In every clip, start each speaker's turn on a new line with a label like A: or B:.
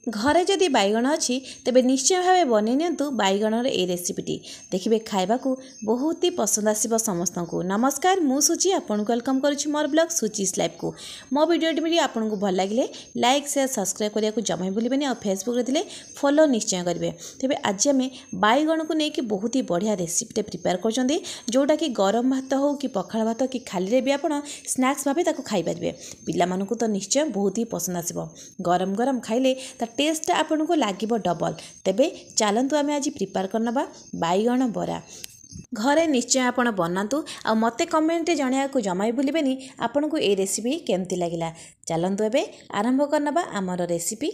A: घरे जदि बैगण अच्छी तेबे निश्चय भाव बन नियंतु बैगणर ए रेसिपीटी देखिए खाइबा बहुत ही पसंद आसो समस्त को। नमस्कार मु सुची आपन को वेलकम करुच्ची मोर ब्लॉग सुचीज लाइफ को। मो वीडियोटी आपन को भल लगे लाइक शेयर सब्सक्राइब करने को जमा भूलें और फेसबुक रे फॉलो निश्चय करेंगे। तेज आज आम बैगण को लेकिन बहुत ही बढ़िया रेसिपीटे प्रिपेयर कर जोटा कि गरम भात हो कि पखाल भात कि खाली भी आप स्नैक्स भाव खाईपारे। पिला तो निश्चय बहुत ही पसंद आसो। गरम गरम खाइले टेस्ट आपन को लगे डबल। तेबे चलतु आम आज प्रिपेयर करनबा बैगण बरा। घरे निश्चय आपण बनातु आ मते कमेंट जणिया को जमाई भूलिबेनी आपन को ए रेसिपी केमती लागिला। चलतु एबे आरंभ करनबा आमर रेसिपी।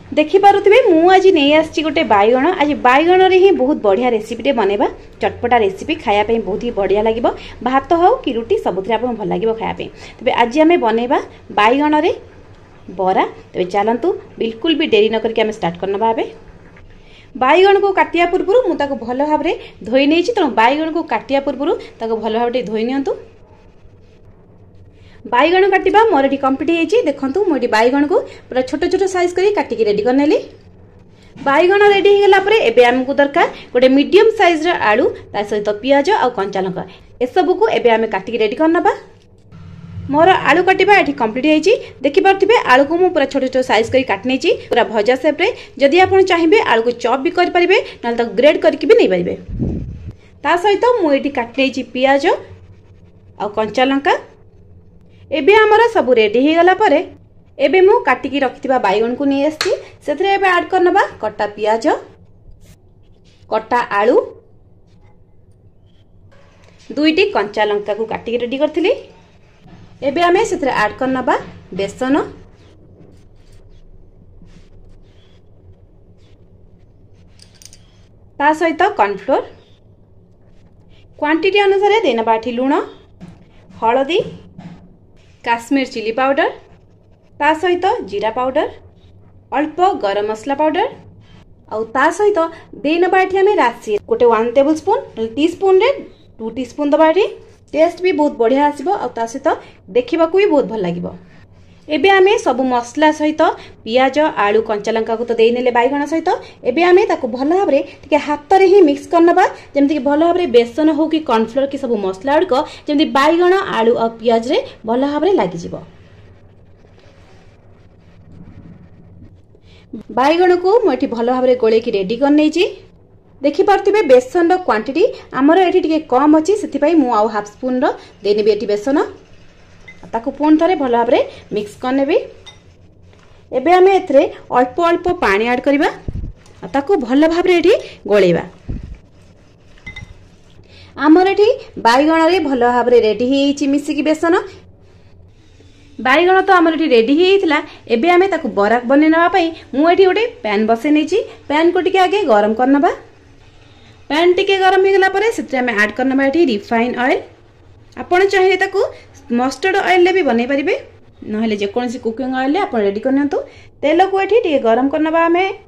A: देखि पारुथिबे मु आज नहीं आछि गोटे बैगण। आज बैगण रे ही बहुत बढ़िया रेसिपीटे बनेबा। चटपटा रेसिपी खाया पे बहुत ही बढ़िया लागिबो। भात हो कि रोटी सबुथरे आपन भल लागिबो खाया पे। तबे आज आमे बनेबा बैगण रे बरा। तबे चलंतु बिल्कुल भी देरी न करके आमे स्टार्ट करनबा। एबे बैगण को काटिया पूर्व मु ताको भल भाव रे धोई नेछि। त बैगण को काटिया पूर्व ताको भल भाव रे धोई नियंतु। बैगण काटिबा मोर एठी कंप्लीट हेछि। देखंतु मो एठी बैगण को पूरा छोट छोट साइज करी काटिकी रेडी करनेली। बैगण रेडी हो गला परे एबे हमकु दरकार गोटे मीडियम साइज रा आलू ता सहित पियाज आ कंचा लंका ए सब को एबे हमें काटिकी रेडी करनबा। मोर आलू काटिबा एठी कंप्लीट हेछि। देखि पारथिबे आलू को मु पूरा छोट छोट साइज करी काट नेछि पूरा भजा शेप रे। जदि आपण चाहिबे आलू को चॉप भी कर परिबे नल त ग्रेड करके भी नै परिबे। ता सहित मु एठी काट नेछि पियाज आ कंचा लंका। एबे हमरा सब रेडी हो गला परे एबे मु काटिकी रखिथिबा बैगण को नै आछि। सेथरे एबे ऐड करनबा कटा पियाज कटा आलू दुईटी कंचा लंका को काटिकी रेडी करथिली। एबे हमें सेथरे ऐड करनबा बेसन ता सहित कॉर्नफ्लोर क्वांटिटी अनुसार देनबा एठी लूण हळदी काश्मीर चिली पाउडर ता सहित जीरा पाउडर अल्प गरम मसला पाउडर आउ ता सहित देनबा एठी हमें राशि गोटे 1 टेबल स्पून टी स्पून रे 2 टी स्पून दबा एठी। टेस्ट भी बहुत बढ़िया आसीबो आ ता सहित देखिबा को भी बहुत भल लागिबो। एबे आमे सब मसला सहित पियाज आलू कंचा लंका को तो देई नेले बैगण सहित एबे आमे ताको भल भाव रे टिके हाथ रे ही मिक्स करनबा। जेमति कि भल भाव रे बेसन हो कि कॉर्नफ्लोर कि सब मसला अडक जेमति बैगण आलू और पियाज रे भल भाव रे लागि जिवो। बैगण को मु एठी भल भाव रे गोळे कि रेडी कर नै छी। देखि पारथिबे बेसन रो क्वांटिटी हमर एठी टिके कम अछि सेति पई मु आउ हाफ स्पून रो देनेबी एठी बेसन ताको पुन थरे भल भाव रे मिक्स करनेबी। एबे हमें एथरे अल्प अल्प पानी ऐड करबा ताको भल भाव रे एठी गोळेबा। हमर एठी बैगण रे भल भाव रे रेडी हेछि मिसिकी बेसन। बैगण तो हमर एठी रेडी हेइथिला। एबे हमें ताको बरा बनेनबा पई मु एठी गोटे पैन बसे नेछि। पैन को टिके आगे गरम करनबा। पैन टिके गरम हो गला परे सेते हमें ऐड करनबा एठी रिफाइन ऑयल। आपण चाहिए ताको मस्टर्ड ऑयल ले भी बनै परिबे नहले जे कोनसी कुकिंग ऑयल ले आपण रेडी करनतु। तेल को एठी टिके गरम करनबा। हमें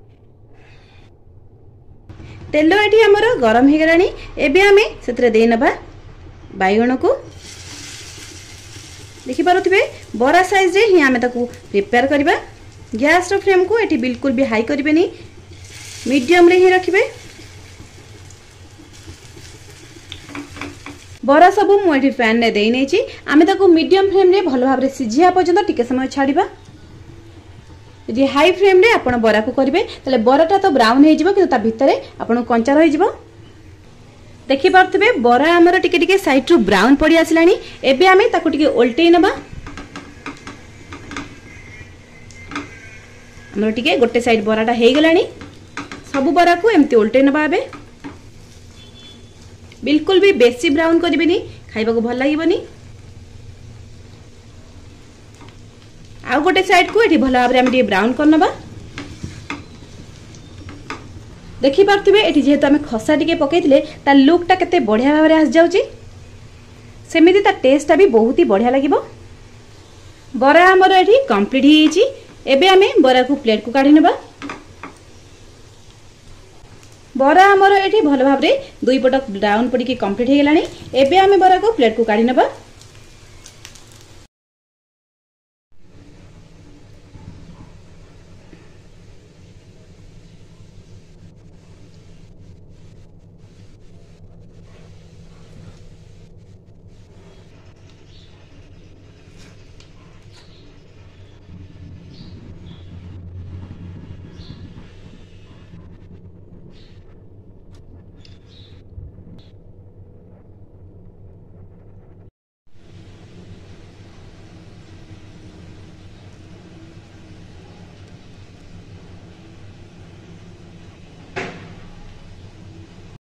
A: तेल एठी हमर गरम हो गलानी। एबे हमें सेतरे देनबा बैगण को। देखि पारुथिबे बड़ा साइज रे ही हमें ताको प्रिपेयर करबा। गैस रो फ्लेम को एठी बिल्कुल भी हाई करबेनी मीडियम रे ही रखिबे। बरा सब मु एठी पैन ने देई नै छी। आमे ताको मीडियम फ्लेम रे भलो भाव रे सिझिया पर्यंत टिके समय छाड़ीबा। जे हाई फ्लेम रे आपण बरा को करिवे तले बराटा तो ब्राउन हे जिवो कि ता भितरे आपण कंचा रहि जिवो। देखि पारथिबे बरा हमर टिके टिके साइड रो ब्राउन पड़ी आसलानी। एबे आमे ताको टिके उल्टेई नबा। हमर टिके गोटे साइड बराटा हे गलानी। सब बरा को एम्ति उल्टेई नबा। एबे बिल्कुल भी बेसी ब्राउन करिबेनी खाइबा को भल लागिबनी। आ गोटे साइड को एठी भल भाव रे हम टिके ब्राउन करनबा। देखि पारथिबे एठी जेहेतु हमें खसा टिके पकेइथिले ता लुक ता केते बढ़िया भाव रे आस जाउची सेमिति ता टेस्ट ता भी बहुत ही बढ़िया लागिबो। बरा हमर एठी कंप्लीट हिची। एबे हमें बरा को प्लेट को काढी नबा। बरा हमर एठी भल भाव रे दुई पट ब्राउन पड़ी कंप्लीट हो गलानी। एबे हमें बरा को प्लेट को काढी नबा।